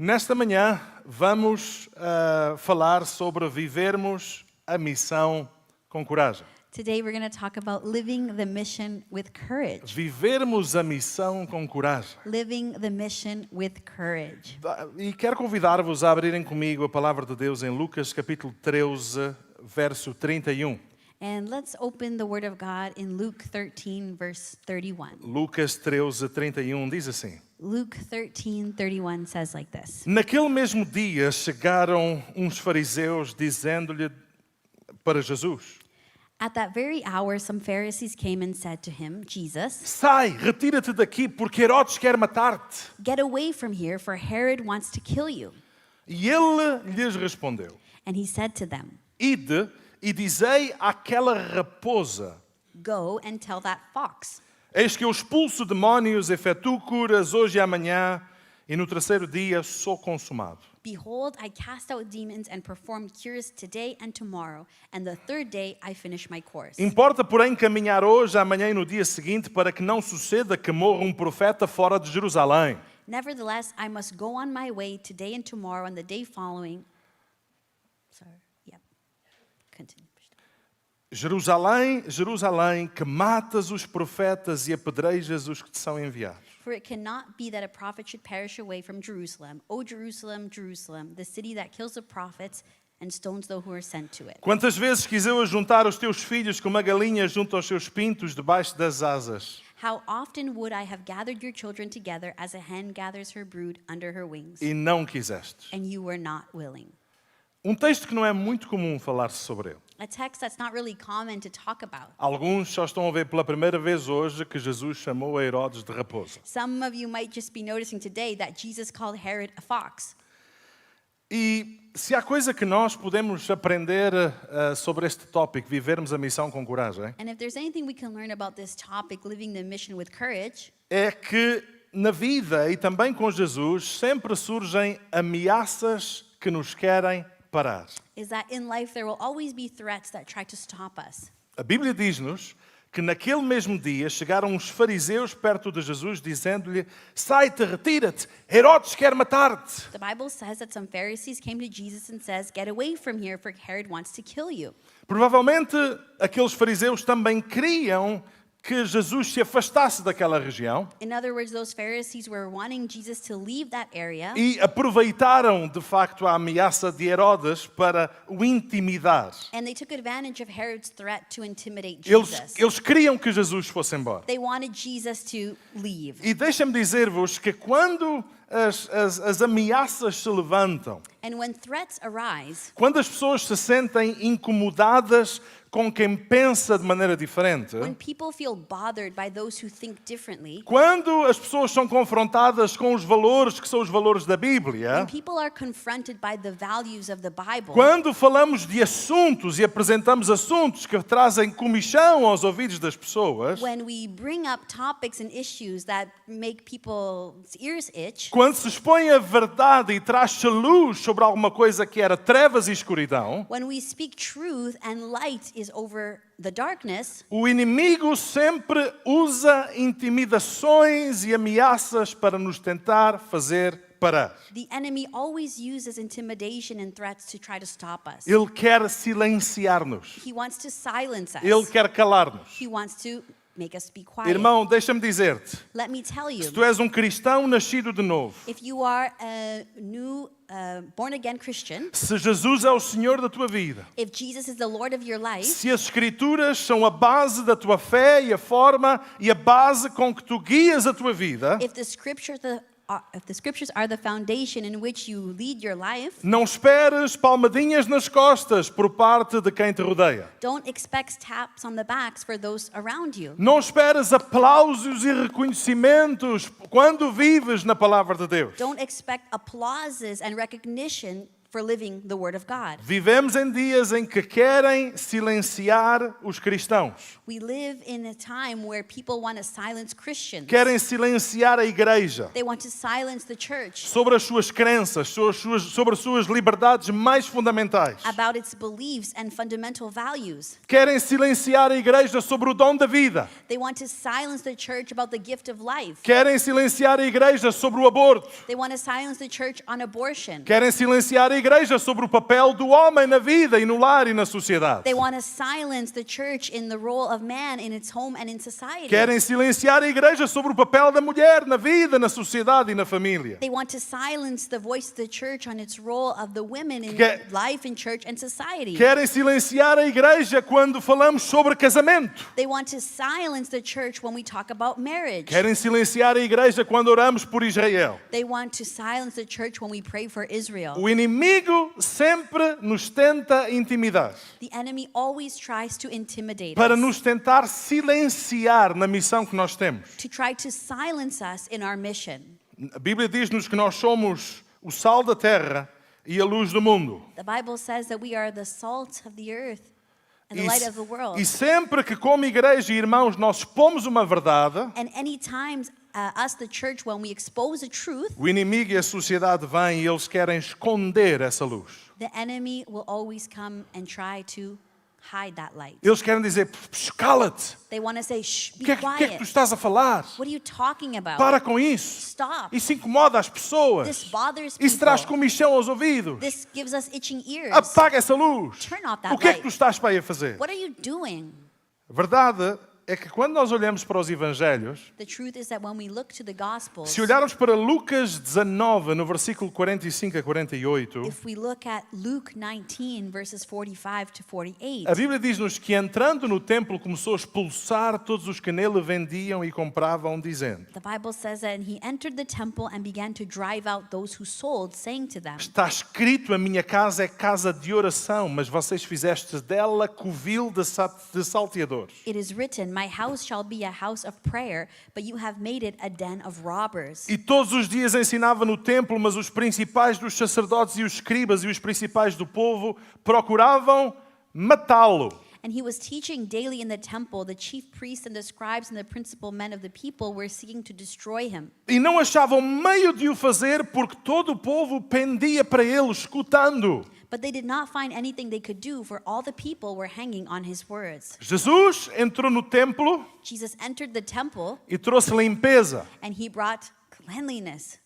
Nesta manhã vamos falar sobre vivermos a missão com coragem. Today we're going to talk about living the mission with courage. Vivermos a missão com coragem. Living the mission with courage. E quero convidar-vos a abrirem comigo a palavra de Deus em Lucas capítulo 13, verso 31. And let's open the Word of God in Luke 13, verse 31. Lucas 13, 31 diz assim: Luke 13:31 says like this. Naquele mesmo dia chegaram uns fariseus dizendo-lhe para Jesus: At that very hour, some Pharisees came and said to him, Jesus, Sai, retira-te daqui, porque Herodes quer matar-te. get away from here, for Herod wants to kill you. E ele lhes respondeu: And he said to them, Ide e dizei àquela raposa: Go and tell that fox, Eis que eu expulso demónios, efetuo curas hoje e amanhã, e no terceiro dia sou consumado. Behold, I cast out demons and perform cures today and tomorrow, and the third day I finish my course. Importa, porém, caminhar hoje, amanhã e no dia seguinte, para que não suceda que morra um profeta fora de Jerusalém. Nevertheless, I must go on my way today and tomorrow and the day following. Sorry, yep. Continue. Jerusalém, Jerusalém, que matas os profetas e apedrejas os que te são enviados. For it cannot be that a prophet should perish away from Jerusalem. O Jerusalem, Jerusalem, the city that kills the prophets and stones those who are sent to it. Quantas vezes quis eu ajuntar os teus filhos como a galinha junto aos seus pintos debaixo das asas? How often would I have gathered your children together as a hen gathers her brood under her wings, E não quisestes. and you were not willing. Um texto que não é muito comum falar-se sobre ele. A text that's not really common to talk about. Alguns só estão a ver pela primeira vez hoje que Jesus chamou a Herodes de raposa. Some of you might just be noticing today that Jesus called Herod a fox. E se há coisa que nós podemos aprender sobre este tópico, vivermos a missão com coragem, And if there's anything we can learn about this topic, living the mission with courage, é que na vida e também com Jesus sempre surgem ameaças que nos querem parar. is that in life there will always be threats that try to stop us. A Bíblia diz-nos que naquele mesmo dia chegaram uns fariseus perto de Jesus dizendo-lhe: Sai-te, retira-te, Herodes quer matar-te. The Bible says that some Pharisees came to Jesus and says, "Get away from here, for Herod wants to kill you." Provavelmente aqueles fariseus também queriam que Jesus se afastasse daquela região In other words, those Pharisees were wanting Jesus to leave that area, e aproveitaram de facto a ameaça de Herodes para o intimidar. and they took advantage of Herod's threat to intimidate Eles, Jesus. eles queriam que Jesus fosse embora. They wanted Jesus to leave. E deixem-me dizer-vos que quando as ameaças se levantam, And when threats arise, quando as pessoas se sentem incomodadas com quem pensa de maneira diferente, when people feel bothered by those who think differently, quando as pessoas são confrontadas com os valores que são os valores da Bíblia, when people are confronted by the values of the Bible, quando falamos de assuntos e apresentamos assuntos que trazem comichão aos ouvidos das pessoas, when we bring up topics and issues that make people's ears itch, quando se expõe a verdade e traz-se luz sobre alguma coisa que era trevas e escuridão, when we speak truth and light is over the darkness, o inimigo sempre usa intimidações e ameaças para nos tentar fazer parar. the enemy always uses intimidation and threats to try to stop us. Ele quer silenciar-nos. He wants to silence us. Ele quer calar-nos. He wants to make us be quiet. Irmão, deixa-me dizer-te, Let me tell se you, tu és um cristão nascido de novo, if you are a new born-again Christian, se Jesus é o Senhor da tua vida, if Jesus is the Lord of your life, se as Escrituras são a base da tua fé e a forma e a base com que tu guias a tua vida, if the scriptures are the foundation in which you lead your life, não esperes palmadinhas nas costas por parte de quem te rodeia. don't expect taps on the backs for those around you. Não esperes aplausos e reconhecimentos quando vives na palavra de Deus. Don't expect applauses and recognition for living the Word of God. Vivemos em dias em que querem silenciar os cristãos. We live in a time where people want to silence Christians. Querem silenciar a igreja They want to silence the church sobre as suas crenças, sobre as suas liberdades mais fundamentais. about its beliefs and fundamental values. Querem silenciar a igreja sobre o dom da vida. They want to silence the church about the gift of life. Querem silenciar a igreja sobre o aborto. They want to silence the church on abortion. Querem silenciar a igreja sobre o papel do homem na vida e no lar e na sociedade. They want to silence the church in the role of man in its home and in society. Querem silenciar a igreja sobre o papel da mulher na vida, na sociedade e na família. They want to silence the voice of the church on its role of the women in Que- life in church and society. Querem silenciar a igreja quando falamos sobre casamento. They want to silence the church when we talk about marriage. Querem silenciar a igreja quando oramos por Israel. They want to silence the church when we pray for Israel. O inimigo sempre nos tenta intimidar The enemy always tries to intimidate para us, nos tentar silenciar na missão que nós temos. to try to silence us in our mission. A Bíblia diz-nos que nós somos o sal da terra e a luz do mundo. The Bible says that we are the salt of the earth and the E, light of the world. e sempre que, como igreja e irmãos, nós expomos uma verdade, And any times us, the church, when we expose the truth, o inimigo e a sociedade vêm e eles querem esconder essa luz. the enemy will always come and try to hide that light. Eles querem dizer, cala-te, They want to say, shh, o be que é que tu quiet. estás a falar? What are you talking about? Para com isso. Stop. Isso incomoda as pessoas. This bothers Isso traz people. comichão aos ouvidos. This gives us itching ears. Apaga essa luz. Turn off that O que é que light. tu estás para aí a fazer? What are you doing? A verdade é que quando nós olhamos para os evangelhos, The truth is that when we look to the Gospels, se olharmos para Lucas 19, no versículo 45 a 48, if we look at Luke 19, verses 45 to 48, a Bíblia diz-nos que entrando no templo começou a expulsar todos os que nele vendiam e compravam, dizendo: the Bible says that he entered the temple and began to drive out those who sold, saying to them, Está escrito, a minha casa é casa de oração, mas vocês fizestes dela covil de salteadores. it is written, my house shall be a house of prayer, but you have made it a den of robbers. E todos os dias ensinava no templo, mas os principais dos sacerdotes e os escribas e os principais do povo procuravam matá-lo. And he was teaching daily in the temple. The chief priests and the scribes and the principal men of the people were seeking to destroy him. E não achavam meio de o fazer porque todo o povo pendia para ele, escutando. But they did not find anything they could do, for all the people were hanging on his words. Jesus entrou no templo Jesus entered the temple e trouxe limpeza. and he brought cleanliness.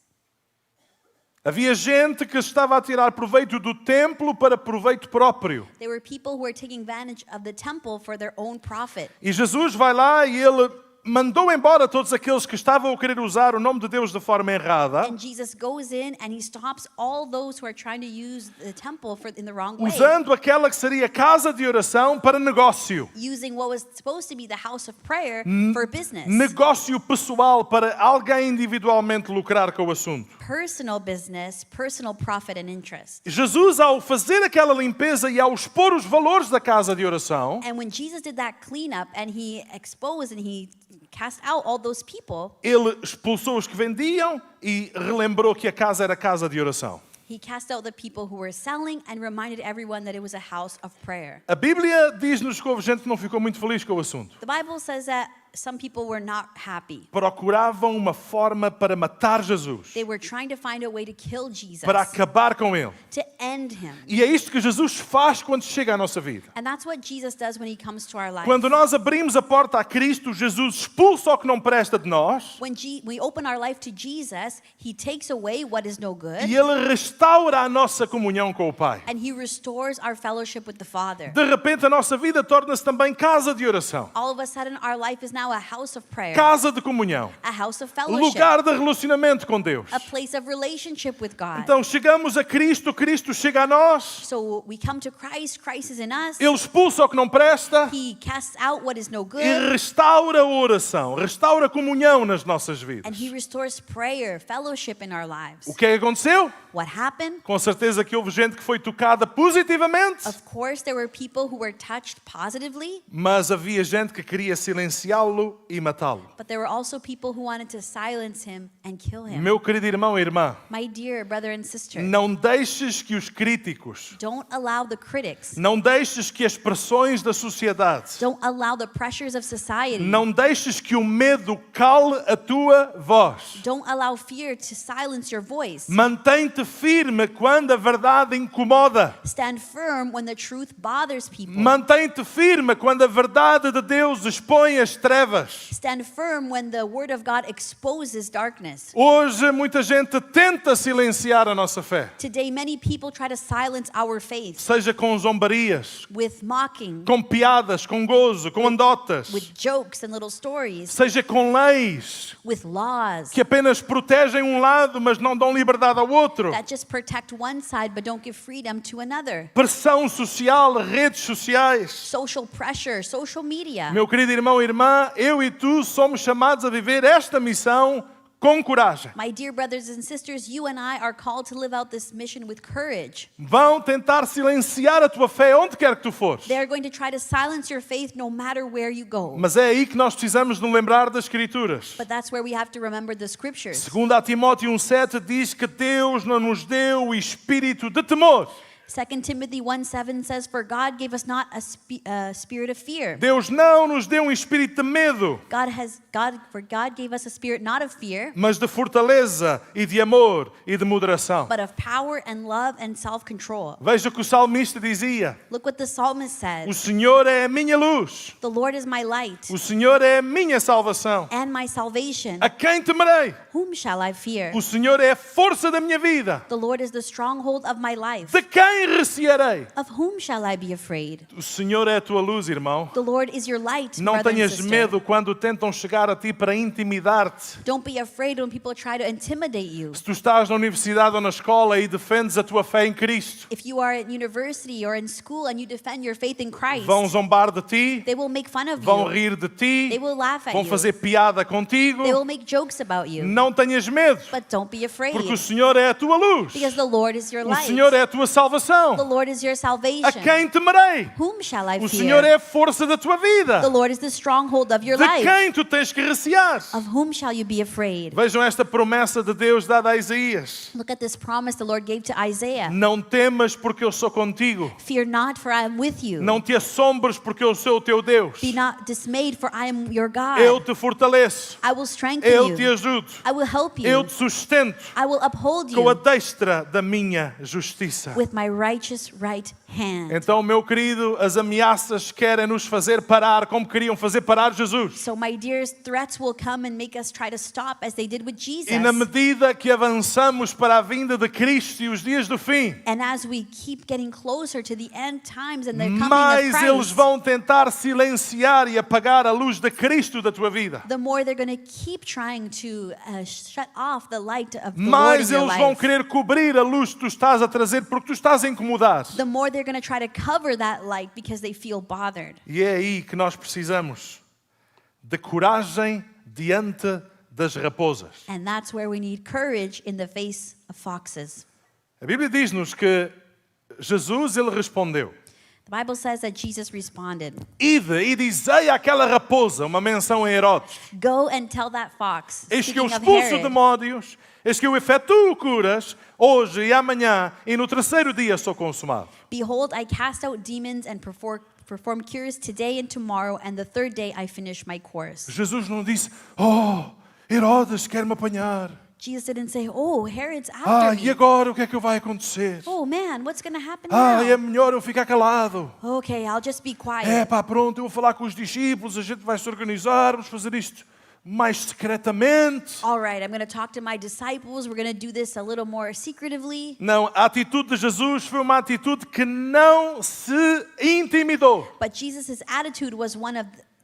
Havia gente que estava a tirar proveito do templo para proveito próprio. There were people who were taking advantage of the temple for their own profit. E Jesus vai lá e ele mandou embora todos aqueles que estavam a querer usar o nome de Deus de forma errada, And Jesus goes in and he stops all those who are trying to use the temple in the wrong way, usando aquela que seria casa de oração para negócio. using what was supposed to be the house of prayer for business. Negócio pessoal para alguém individualmente lucrar com o assunto. Personal business, personal profit and interest. Jesus, ao fazer aquela limpeza e ao expor os valores da casa de oração, And when Jesus did that cleanup and he exposed and he cast out all those people, ele expulsou os que vendiam e relembrou que a casa era casa de oração. he cast out the people who were selling and reminded everyone that it was a house of prayer. A Bíblia diz-nos que houve gente que não ficou muito feliz com o assunto. The Bible says that some people were not happy. Procuravam uma forma para matar Jesus, They were trying to find a way to kill Jesus, para acabar com ele. to end him. E é isto que Jesus faz quando chega à nossa vida. And that's what Jesus does when he comes to our life. Quando nós abrimos a porta a Cristo, Jesus expulsa o que não presta de nós When we open our life to Jesus, he takes away what is no good e ele restaura a nossa comunhão com o Pai. and he restores our fellowship with the Father. De repente a nossa vida torna-se também casa de oração, All of a sudden, our life is now a house of prayer, casa de comunhão, a house of fellowship, lugar de relacionamento com Deus. a place of relationship with God. Então chegamos a Cristo, Cristo chega a nós, So we come to Christ, Christ is in us, ele expulsa o que não presta he casts out what is no e good, restaura a oração, restaura a comunhão nas nossas and vidas. he restores prayer, fellowship in our lives. O que é que aconteceu? What happened? Com certeza que houve gente que foi tocada positivamente, Of course, there were people who were touched positively, mas havia gente que queria silenciá-lo calá-lo e matá-lo. But there were also people who wanted to silence him and kill him. Meu querido irmão e irmã, My dear brother and sister, não deixes que os críticos, don't allow the critics, não deixes que as pressões da sociedade, don't allow the pressures of society, não deixes que o medo cale a tua voz. don't allow fear to silence your voice. Mantém-te firme quando a verdade incomoda. Stand firm when the truth bothers people. Mantém-te firme quando a verdade de Deus expõe as trevas. Stand firm when the word of God exposes darkness. Hoje muita gente tenta silenciar a nossa fé, Today, many people try to silence our faith seja com zombarias, with mocking, com piadas, com gozo, com andotas, with jokes and little stories, seja com leis with laws que apenas protegem um lado, mas não dão liberdade ao outro. that just protect one side but don't give freedom to another. Pressão social, redes sociais. Social pressure, social media. Meu querido irmão e irmã, eu e tu somos chamados a viver esta missão com coragem. My dear brothers and sisters, you and I are called to live out this mission with courage. Vão tentar silenciar a tua fé onde quer que tu fores. They are going to try to silence your faith no matter where you go. Mas é aí que nós precisamos nos lembrar das Escrituras. But that's where we have to remember the scriptures. Segundo a Timóteo 1,7 diz que Deus não nos deu o espírito de temor. 2 Timothy 1:7 says, "For God gave us not a spirit of fear." Deus não nos deu um espírito de medo, For God gave us a spirit not of fear, mas de fortaleza e de amor e de moderação. but of power and love and self-control. Veja o que o salmista dizia: Look what the psalmist o says. Senhor é a minha luz, The Lord is my light o Senhor é a minha salvação. and my salvation. A quem temerei? Whom shall I fear? O Senhor é a força da minha vida. The Lord is the stronghold of my life. De quem recearei? Of whom shall I be afraid? O Senhor é a tua luz, irmão. The Lord is your light, Não brother and tenhas sister. medo quando tentam chegar a ti para intimidar-te. Don't be afraid when people try to intimidate you. Se tu estás na universidade ou na escola e defendes a tua fé em Cristo, If you are at university or in school and you defend your faith in Christ, vão zombar de ti, they will make fun of vão you. rir de ti, They will laugh at vão you. fazer piada contigo. They will make jokes about you. Não tenhas medo, But don't be afraid, porque o Senhor é a tua luz. because the Lord is your O light. Senhor é a tua The salvação. Lord is your A salvation. quem temerei? Whom shall I O Senhor fear? é a força da tua vida. The Lord is the stronghold of your De life. quem tu tens que recear? Of whom shall you be afraid? Vejam esta promessa de Deus dada a Isaías. Look at this promise the Lord gave to Isaiah. Não temas porque eu sou contigo. Fear not, for I am with you. Não te assombres porque eu sou o teu Deus. Be not dismayed, for I am your God. Eu te fortaleço. I will strengthen Eu te you. ajudo. I will help Eu you. te sustento I will uphold com a you destra da minha justiça. with my righteous right hand. Então, meu querido, as ameaças querem nos fazer parar como queriam fazer parar Jesus. So, my dears, threats will come and make us try to stop as they did with Jesus. E na medida que avançamos para a vinda de Cristo e os dias do fim, And as we keep getting closer to the end times and the coming of mais eles Christ, vão tentar silenciar e apagar a luz de Cristo da tua vida. the more they're going to keep trying to shut off the light of the Lord in Mais your eles vão life. querer cobrir a luz que tu estás a trazer porque tu estás a incomodar. The more they're going to try to cover that light because they feel bothered. E é aí que nós precisamos de coragem diante das raposas. And that's where we need courage in the face of foxes. A Bíblia diz-nos que Jesus, ele respondeu: The Bible says that Jesus responded, Ide e dizei àquela raposa, uma menção a Herodes, "Go and tell that fox, eis que eu speaking of expulso Herod, demónios, eis que eu efetuo curas, hoje e amanhã, e no terceiro dia sou consumado. behold, I cast out demons and perform cures today and tomorrow, and the third day I finish my course." Jesus não disse: Oh, Herodes quer me apanhar. Jesus didn't say, "Oh, Herod's after Ah, me. e agora o que é que vai acontecer? Oh man, what's going to happen Ah, é now?" melhor eu ficar calado. Okay, I'll just be quiet. É pá, pronto, eu vou falar com os discípulos, a gente vai se organizar, vamos fazer isto mais secretamente. All right, I'm going to talk to my disciples. We're going to do this a little more secretively. Não, a atitude de Jesus foi uma atitude que não se intimidou. But Jesus' attitude was one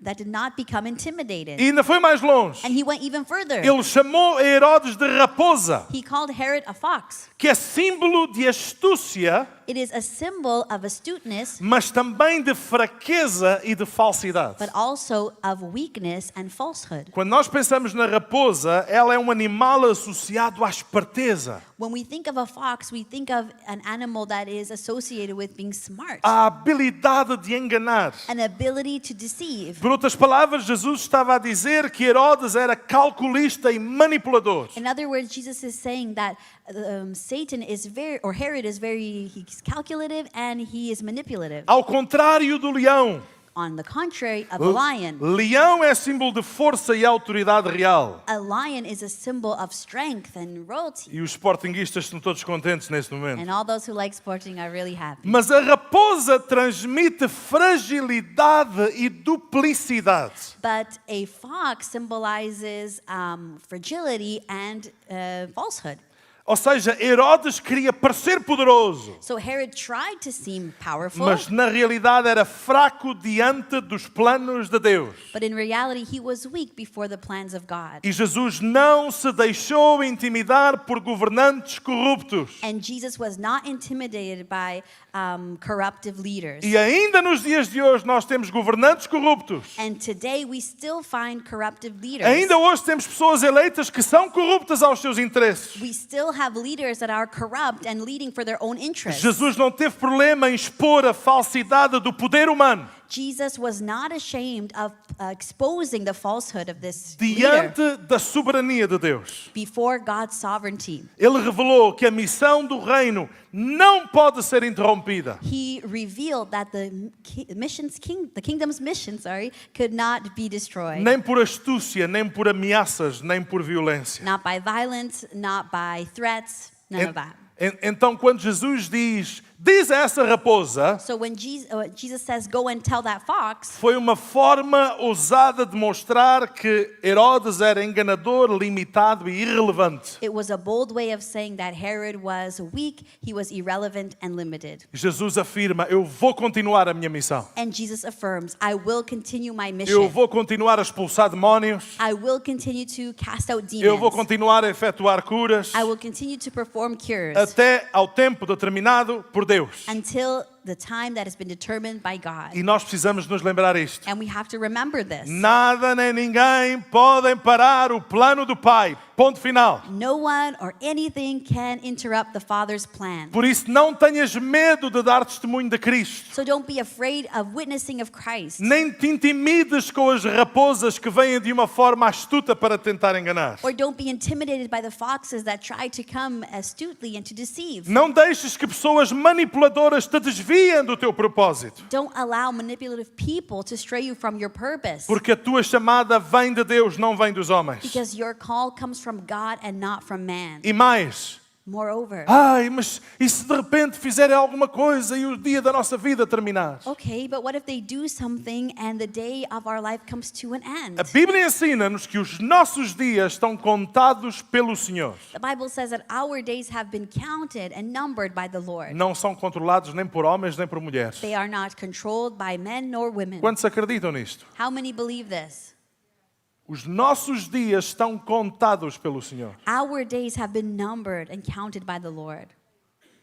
that did not become intimidated. E ainda foi mais longe. And he went even further. Ele chamou a Herodes de raposa, He called Herod a fox. que é símbolo de astúcia, It is a symbol of astuteness, mas também de fraqueza e de falsidade. but also of weakness and falsehood. Quando nós pensamos na raposa, ela é um animal associado à esperteza, When we think of a fox, we think of an animal that is associated with being smart, à habilidade de enganar. an ability to deceive. Por Por outras palavras, Jesus estava a dizer que Herodes era calculista e manipulador. In other words, Jesus is saying that Satan is Herod is he's calculative and he is manipulative. Ao contrário do leão. On the contrary of a lion. Leão é símbolo de força e autoridade real. A lion is a symbol of strength and royalty. E os sportinguistas estão todos contentes neste momento. And all those who like sporting are really happy. Mas a raposa transmite fragilidade e duplicidade. But a fox symbolizes fragility and falsehood. Ou seja, Herodes queria parecer poderoso, So Herod tried to seem powerful, mas na realidade era fraco diante dos planos de Deus. but in reality he was weak before the plans of God. E Jesus não se deixou intimidar por governantes corruptos. And Jesus was not intimidated by corruptive leaders. E ainda nos dias de hoje nós temos governantes corruptos. And today we still find corruptive leaders. Ainda hoje temos pessoas eleitas que são corruptas aos seus interesses. We still have leaders that are corrupt and leading for their own interests. Jesus não teve problema em expor a falsidade do poder humano Jesus was not ashamed of exposing the falsehood of this leader diante da soberania de Deus. before God's sovereignty. Ele revelou que a missão do reino não pode ser interrompida. He revealed that the kingdom's mission, could not be destroyed. Nem por astúcia, nem por ameaças, nem por violência. Not by violence, not by threats, none of that. Então, quando Jesus diz a essa raposa, So when Jesus says, go and tell that fox, foi uma forma ousada de mostrar que Herodes era enganador, limitado e irrelevante. it was a bold way of saying that Herod was weak, he was irrelevant and limited. Jesus afirma: eu vou continuar a minha missão. And Jesus affirms, I will continue my Eu mission. vou continuar a expulsar demónios. I will continue to cast out Eu vou demons. continuar a efetuar curas I will continue to perform cures até ao tempo determinado por Deus. until the time that has been determined by God. E nós precisamos nos lembrar isto. And we have to remember this. Nada nem ninguém podem parar o plano do Pai. Ponto final. No one or anything can interrupt the Father's plan. Por isso, não tenhas medo de dar testemunho de Cristo. So don't be afraid of witnessing of Christ. Nem te intimides com as raposas que vêm de uma forma astuta para tentar enganar. Or don't be intimidated by the foxes that try to come astutely and to deceive. Não deixes que pessoas manipuladoras te desviem do teu propósito. Don't allow manipulative people to stray you from your purpose. Porque a tua chamada vem de Deus, não vem dos homens. Because your call comes from God and not from man. E mais, Moreover, mas e se de repente fizerem alguma coisa e o dia da nossa vida terminar? okay, but what if they do something and the day of our life comes to an end? A Bíblia ensina-nos que os nossos dias estão contados pelo Senhor. The Bible says that our days have been counted and numbered by the Lord. Não são controlados nem por homens nem por mulheres. They are not controlled by men nor women. Quantos acreditam nisto? How many believe this? Os nossos dias estão contados pelo Senhor. Our days have been numbered and counted by the Lord.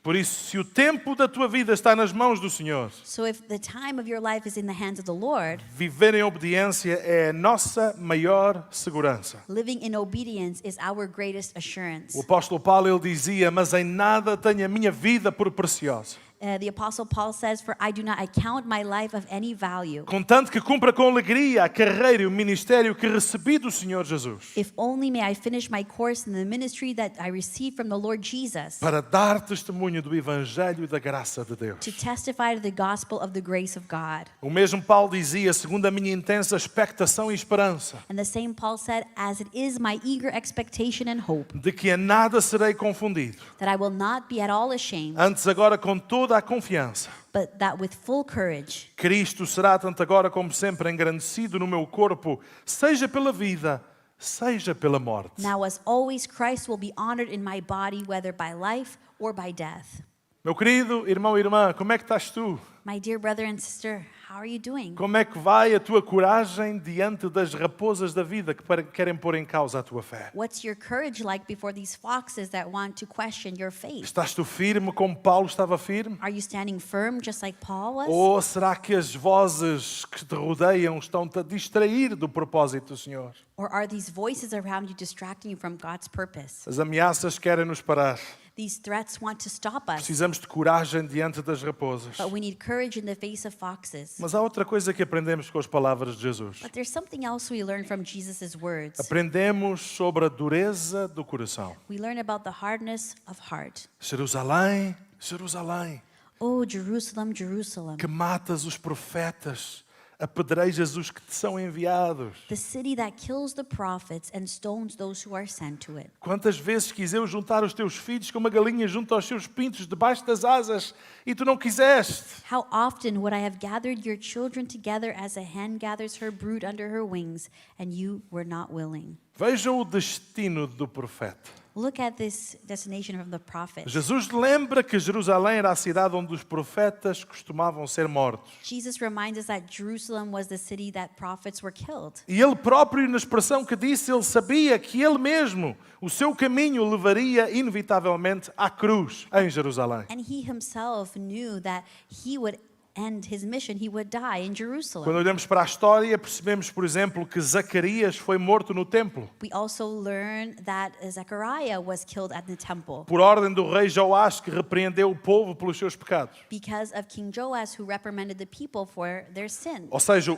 Por isso, se o tempo da tua vida está nas mãos do Senhor, So if the time of your life is in the hands of the Lord, viver em obediência é a nossa maior segurança. living in obedience is our greatest assurance. O apóstolo Paulo ele dizia: mas em nada tenho a minha vida por preciosa, The Apostle Paul says, for I do not account my life of any value, contanto que cumpra com alegria a carreira e o ministério que recebi do Senhor Jesus, if only may I finish my course in the ministry that I received from the Lord Jesus, para dar testemunho do Evangelho e da graça de Deus. to testify to the gospel of the grace of God. O mesmo Paulo dizia, segundo a minha intensa expectação e esperança, And the same Paul said, as it is my eager expectation and hope, de que a nada serei confundido, that I will not be at all ashamed, antes agora com toda a confiança. but that with full courage, Cristo será tanto agora como sempre engrandecido no meu corpo, seja pela vida, seja pela morte. now as always Christ will be honored in my body, whether by life or by death. Meu querido irmão e irmã, como é que estás tu? My dear brother and sister, how are you doing? Como é que vai a tua coragem diante das raposas da vida que querem pôr em causa a tua fé? What's your courage like before these foxes that want to question your faith? Estás tu firme como Paulo estava firme? Are you standing firm just like Paul was? Ou será que as vozes que te rodeiam estão-te a distrair do propósito do Senhor? Or are these voices around you distracting you from God's purpose? As ameaças querem nos parar. These threats want to stop us, Precisamos de coragem diante das raposas. but we need courage in the face of foxes. Mas há outra coisa que aprendemos com as palavras de Jesus. But there's something else we learn from Jesus' words. Aprendemos sobre a dureza do coração. We learn about the hardness of heart. Jerusalém, Jerusalém, Oh, Jerusalem, Jerusalem, que matas os profetas, apedrejas os que te são enviados. the city that kills the prophets and stones those who are sent to it. Quantas vezes quis eu juntar os teus filhos como uma galinha junto aos seus pintos debaixo das asas e tu não quiseste. How often would I have gathered your children together as a hen gathers her brood under her wings, and you were not willing? Vejam o destino do profeta. Look at this destination of the prophet. Jesus lembra que Jerusalém era a cidade onde os profetas costumavam ser mortos. Jesus reminds us that Jerusalem was the city that prophets were killed. E ele próprio, na expressão que disse, ele sabia que ele mesmo, o seu caminho levaria inevitavelmente à cruz em Jerusalém. And he himself knew that he would end his mission, he would die in Jerusalem. Quando olhamos para a história, percebemos, por exemplo, que Zacarias foi morto no templo. We also learn that Zechariah was killed at the temple Por ordem do rei Joás, que repreendeu o povo pelos seus pecados. because of King Joash, who reprimanded the people for their sin. Ou seja,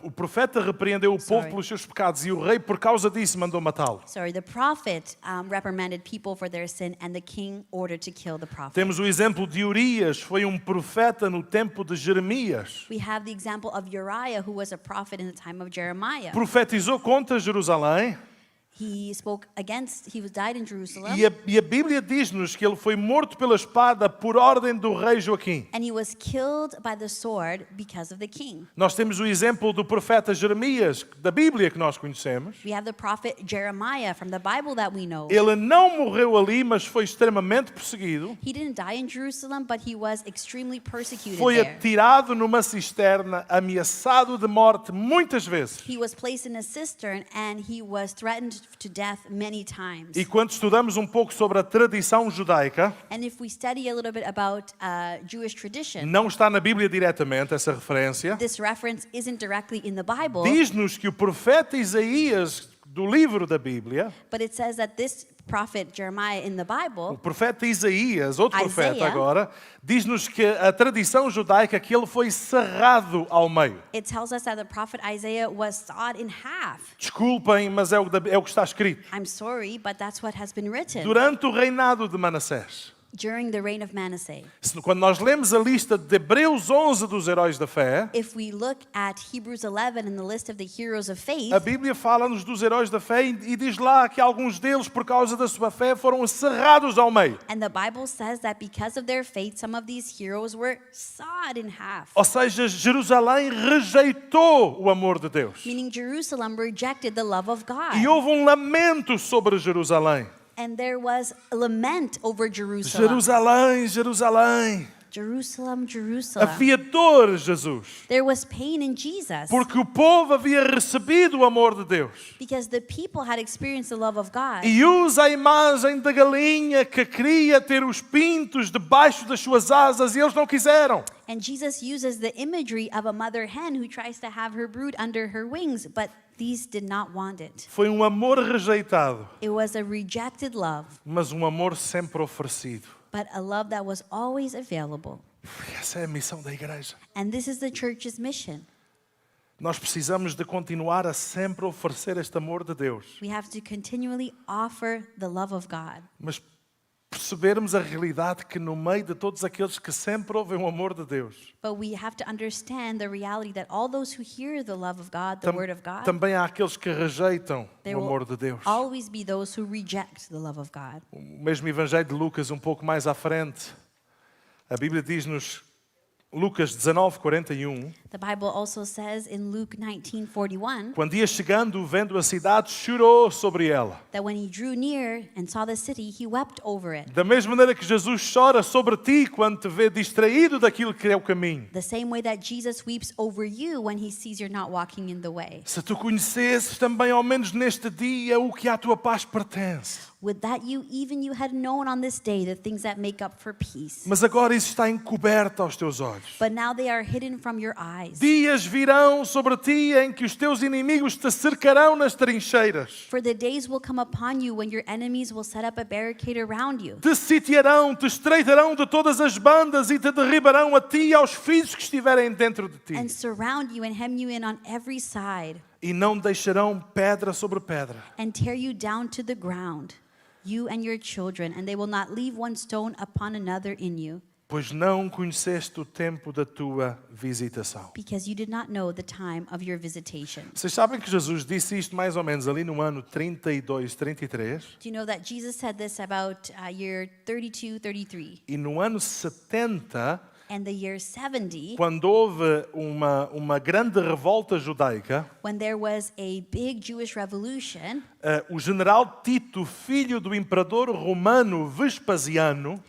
o profeta repreendeu o povo Sorry. pelos seus pecados e o rei, por causa disso, mandou matá-lo. Sorry, the prophet reprimanded people for their sin, and the king ordered to kill the prophet. Temos o exemplo de Urias, foi um profeta no tempo de Jeremias. We have the example of Uriah, who was a prophet in the time of Jeremiah. Profetizou contra Jerusalém He died in Jerusalem, e a Bíblia diz-nos que ele foi morto pela espada por ordem do rei Joaquim. and he was killed by the sword because of the king. Nós temos o exemplo do profeta Jeremias, da Bíblia que nós conhecemos. We have the prophet Jeremiah from the Bible that we know. Ele não morreu ali, mas foi extremamente perseguido. He didn't die in Jerusalem, but he was extremely persecuted Foi there. atirado numa cisterna, ameaçado de morte muitas vezes. He was placed in a cistern and he was threatened to death many times. E quando estudamos um pouco sobre a tradição judaica, And if we study a little bit about Jewish tradition, não está na Bíblia diretamente essa referência, this reference isn't directly in the Bible, diz-nos que o profeta Isaías, do livro da Bíblia, but it says that this prophet Jeremiah in the o Bible, profeta Isaías, outro profeta Isaiah, agora, diz-nos que a tradição judaica que ele foi cerrado ao meio. it tells us that the prophet Isaiah was sawed in half. Desculpem, mas é o que está escrito. I'm sorry, but that's what has been written Durante o reinado de Manassés. during the reign of Manasseh. Quando nós lemos a lista de Hebreus 11 dos heróis da fé, If we look at Hebrews 11 in the list of the heroes of faith, a Bíblia fala-nos dos heróis da fé e diz lá que alguns deles, por causa da sua fé, foram cerrados ao meio. and the Bible says that because of their faith, some of these heroes were sawed in half. Ou seja, Jerusalém rejeitou o amor de Deus. Meaning Jerusalem rejected the love of God. E houve um lamento sobre Jerusalém. And there was a lament over Jerusalem. Jerusalém, Jerusalém. Jerusalem, Jerusalem. Havia dor, Jesus, There was pain in Jesus porque o povo havia recebido o amor de Deus. because the people had experienced the love of God. E usa a imagem da galinha que queria ter os pintos debaixo das suas asas e eles não quiseram. And Jesus uses the imagery of a mother hen who tries to have her brood under her wings, but these did not want it. Foi um amor rejeitado, It was a rejected love, mas um amor sempre oferecido. but a love that was always available. Essa é a missão da igreja. And this is the church's mission. Nós precisamos de continuar a sempre oferecer este amor de Deus, We have to continually offer the love of God, mas percebermos a realidade que no meio de todos aqueles que sempre ouvem o amor de Deus, but we have to understand the reality that all those who hear the love of God, the word of God, também há aqueles que rejeitam there o amor will de Deus. always be those who reject the love of God. O mesmo Evangelho de Lucas, um pouco mais à frente, a Bíblia diz-nos, Lucas 19:41, The Bible also says in Luke 19:41 quando ia chegando, vendo a cidade, chorou sobre ela. that when he drew near and saw the city, he wept over it. Da mesma maneira que Jesus chora sobre ti quando te vê distraído daquilo que é o caminho. The same way that Jesus weeps over you when he sees you're not walking in the way. Se tu conhecesses também, ao menos neste dia, o que à tua paz pertence. Would that you had known on this day the things that make up for peace. Mas agora isso está encoberto aos teus olhos. But now they are hidden from your eyes. eyes. Dias virão sobre ti em que os teus inimigos te cercarão nas trincheiras. For the days will come upon you when your enemies will set up a barricade around you. Te sitiarão, te estreitarão de todas as bandas e te derribarão a ti e aos filhos que estiverem dentro de ti. And surround you and hem you in on every side. E não deixarão pedra sobre pedra. And tear you down to the ground, you and your children, and they will not leave one stone upon another in you, Pois não conheceste o tempo da tua visitação. because you did not know the time of your visitation. Vocês sabem que Jesus disse isto mais ou menos ali no ano 32, 33? Do you know that Jesus said this about year 32, 33? E no ano 70, And the year 70, quando houve uma grande revolta judaica, when there was a big Jewish revolution, o general Tito, filho do imperador romano Vespasiano,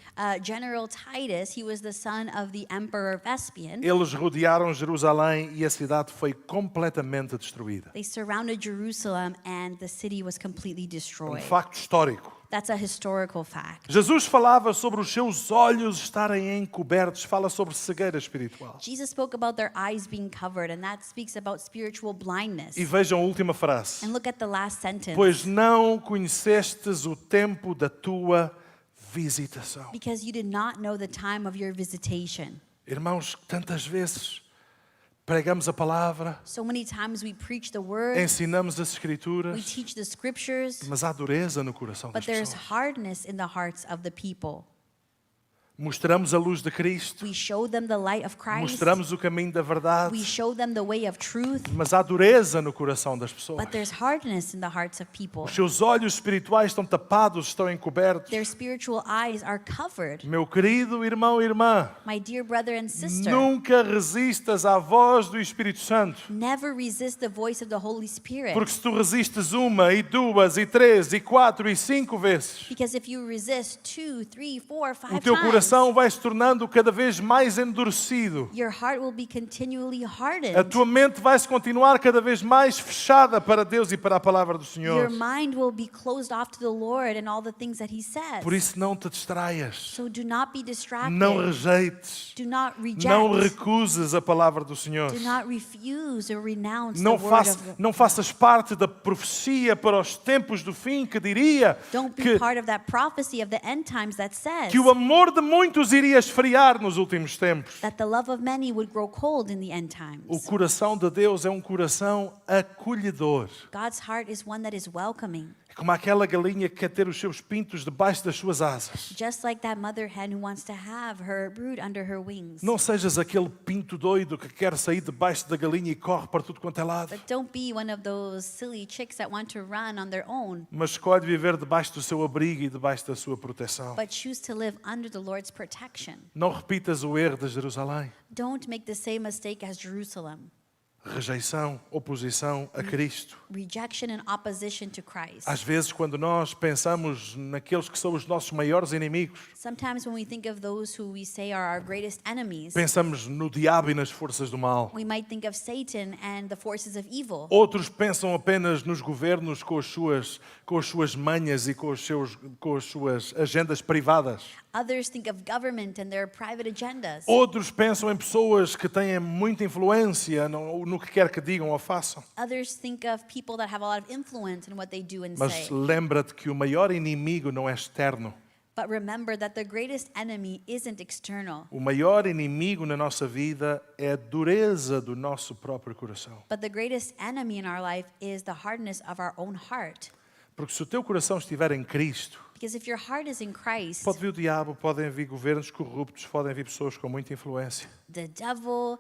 General Titus, he was the son of the Emperor Vespasian. eles rodearam Jerusalém e a cidade foi completamente destruída. They surrounded Jerusalem and the city was completely destroyed. Facto histórico. That's a historical fact. Jesus falava sobre os seus olhos estarem encobertos, fala sobre cegueira espiritual. Jesus spoke about their eyes being covered, and that speaks about spiritual blindness. E vejam a última frase. And look at the last sentence. Pois não conhecestes o tempo da tua visitação. Because you did not know the time of your visitation. Irmãos, tantas vezes pregamos a palavra, So many times we preach the word, ensinamos as we escrituras, teach the scriptures, mas há dureza no coração das but there's pessoas. hardness in the hearts of the people. Mostramos a luz de Cristo, We show them the light of Christ. mostramos o caminho da We verdade, show them the way of truth, mas há dureza no coração das pessoas. but there's hardness in the hearts of people. Os seus olhos espirituais estão tapados, estão encobertos. Their spiritual eyes are covered. Meu querido irmão e irmã, My dear brother and sister, nunca resistas à voz do Espírito Santo. never resist the voice of the Holy Spirit. Porque se tu resistes uma, e duas, e três, e quatro, e cinco vezes, Because if you resist 2, 3, 4, 5 o teu times, coração vai se tornando cada vez mais endurecido. your heart will be continually A hardened. tua mente vai se continuar cada vez mais fechada para Deus e para a palavra do Senhor. Your mind will be closed off to the Lord and all the things that He says. Por isso não te distraias. So do not be distracted. Não rejeites. Do not reject. Não recuses a palavra do Senhor. Do not refuse or renounce Não, the word of the não faças parte da profecia para os tempos do fim que diria Don't be que, part of that prophecy of the end times that says que o amor de muitos iria esfriar nos últimos tempos. that the love of many would grow cold in the end times. O coração de Deus é um coração acolhedor. God's heart is one that is welcoming. É como aquela galinha que quer ter os seus pintos debaixo das suas asas. Just like that mother hen who wants to have her brood under her wings. Não sejas aquele pinto doido que quer sair debaixo da galinha e corre para tudo quanto é lado. But don't be one of those silly chicks that want to run on their own, Mas escolhe viver debaixo do seu abrigo e debaixo da sua proteção. but choose to live under the Lord's protection. Não repitas o erro de Jerusalém. Don't make the same mistake as Jerusalem. Rejeição, oposição a Cristo. Rejection and opposition to Christ. Às vezes, quando nós pensamos naqueles que são os nossos maiores inimigos, Sometimes when we think of those who we say are our greatest enemies, pensamos no diabo e nas forças do mal. we might think of Satan and the forces of evil. Outros pensam apenas nos governos com as suas manhas e com as suas agendas privadas. Others think of government and their private agendas. Outros pensam em pessoas que têm muita influência no que quer que digam ou façam. Others think of people that have a lot of influence in what they do and Mas say. lembra-te que o maior inimigo não é externo. But remember that the greatest enemy isn't external, O maior inimigo na nossa vida é a dureza do nosso próprio coração. but the greatest enemy in our life is the hardness of our own heart. Porque se o teu coração estiver em Cristo, Because if your heart is in Christ, pode vir o diabo, podem vir governos corruptos, podem vir pessoas com muita influência. the devil,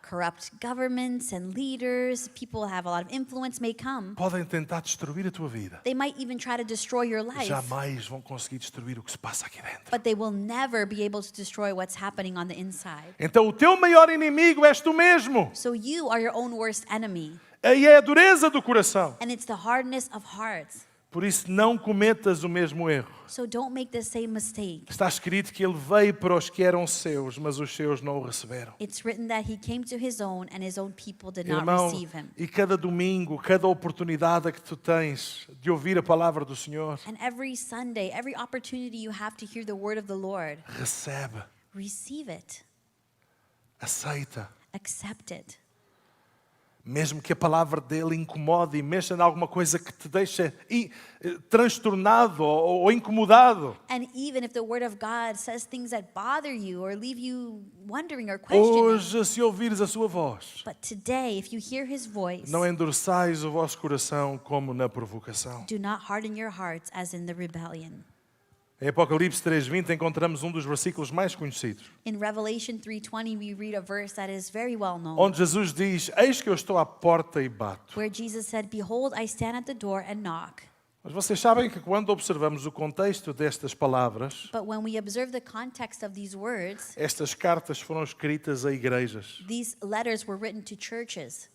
corrupt governments and leaders, people who have a lot of influence may come. Podem tentar destruir a tua vida. They might even try to destroy your life, Jamais vão conseguir destruir o que se passa aqui dentro. but they will never be able to destroy what's happening on the inside. Então o teu maior inimigo és tu mesmo. So you are your own worst enemy, Aí é a dureza do coração. and it's the hardness of heart. Por isso não cometas o mesmo erro. So don't make the same mistake. Está escrito que ele veio para os que eram seus, mas os seus não o receberam. It's written that he came to his own and his own people did not Irmão, receive him. e cada domingo, cada oportunidade que tu tens de ouvir a palavra do Senhor, And every Sunday, every opportunity you have to hear the word of the Lord, recebe, receive it, aceita. accept it. Mesmo que a palavra dele incomode e mexa em alguma coisa que te deixa transtornado ou incomodado. And even if the word of God says things that bother you or leave you wondering or questioning. Hoje, se ouvires a sua voz, But today, if you hear his voice, não endureçais o vosso coração como na provocação. do not harden your hearts as in the rebellion. Em Apocalipse 3:20 encontramos um dos versículos mais conhecidos, In Revelation 3:20, we read a verse that is very well known, onde Jesus diz: Eis que eu estou à porta e bato. where Jesus said, "Behold, I stand at the door and knock." Mas vocês sabem que quando observamos o contexto destas palavras, But when we observe the context of these words, estas cartas foram escritas a igrejas. these letters were written to churches.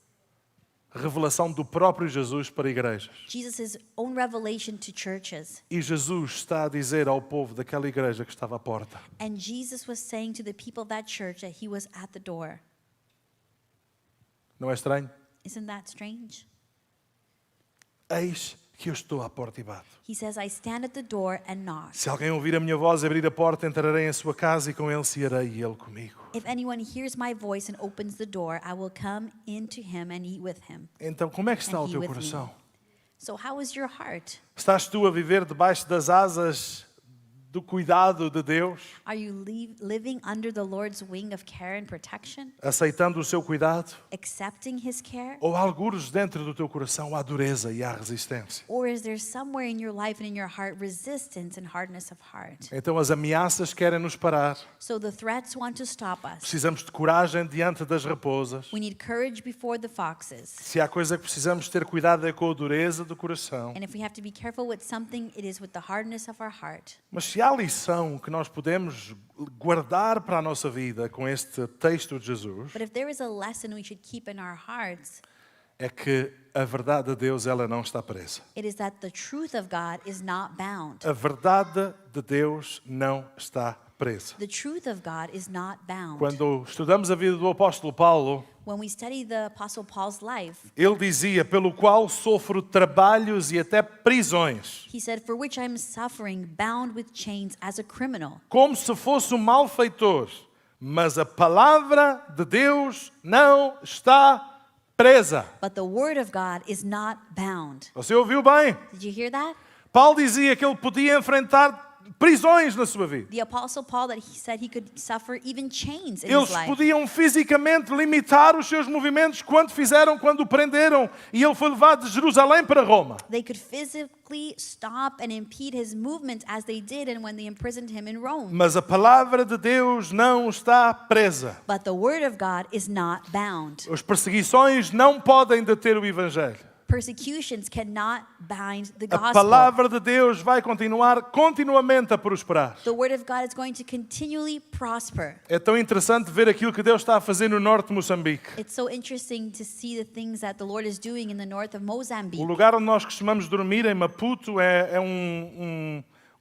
Revelação do próprio Jesus para igrejas. Jesus' own revelation to churches. E Jesus está a dizer ao povo daquela igreja que estava à porta: And Jesus was saying to the people of that church that he was at the door. Não é estranho? Isn't that strange? Eis que eu estou à porta e bato. He says, "I stand at the door and knock. Se alguém ouvir a minha voz e abrir a porta, entrarei em sua casa e com ele cearei e ele comigo. If anyone hears my voice and opens the door, I will come into him and eat with him." Então, como é que está And o he teu with me. coração? So how is your heart? Estás tu a viver debaixo das asas do cuidado de Deus, Are you living under the Lord's wing of care and protection? aceitando o seu cuidado? Accepting his care? Ou há algures dentro do teu coração há dureza e há resistência? Or is there somewhere in your life and in your heart resistance and hardness of heart? Então as ameaças querem nos parar. So the threats want to stop us. Precisamos de coragem diante das raposas. We need courage before the foxes. Se há coisa que precisamos ter cuidado é com a dureza do coração. And if we have to be careful with something, it is with the hardness of our heart. Mas se há lição que nós podemos guardar para a nossa vida com este texto de Jesus, But if there is a lesson we should keep in our hearts, é que a verdade de Deus ela não está presa. it is that the truth of God is not bound. A verdade de Deus não está presa. The truth of God is not bound. Quando estudamos a vida do apóstolo Paulo, When we study the Apostle Paul's life, ele dizia: pelo qual sofro trabalhos e até prisões, he said, "For which I am suffering, bound with chains as a criminal." como se fosse um malfeitor, mas a palavra de Deus não está presa. But the word of God is not bound. Você ouviu bem? Did you hear that? Paulo dizia que ele podia enfrentar prisões na sua vida. The Apostle Paul, that he said he could suffer even chains in Eles his life. podiam fisicamente limitar os seus movimentos quando o prenderam e ele foi levado de Jerusalém para Roma. They could physically stop and impede his movements as they did and when they imprisoned him in Rome. Mas a palavra de Deus não está presa. But the word of God is not bound. As perseguições não podem deter o evangelho. Persecutions cannot bind the A gospel. palavra de Deus vai continuar continuamente a prosperar. The word of God is going to continually prosper. É tão interessante ver aquilo que Deus está a fazer no norte de Moçambique. It's so interesting to see the things that the Lord is doing in the north of O Mozambique. lugar onde nós costumamos dormir, em Maputo, é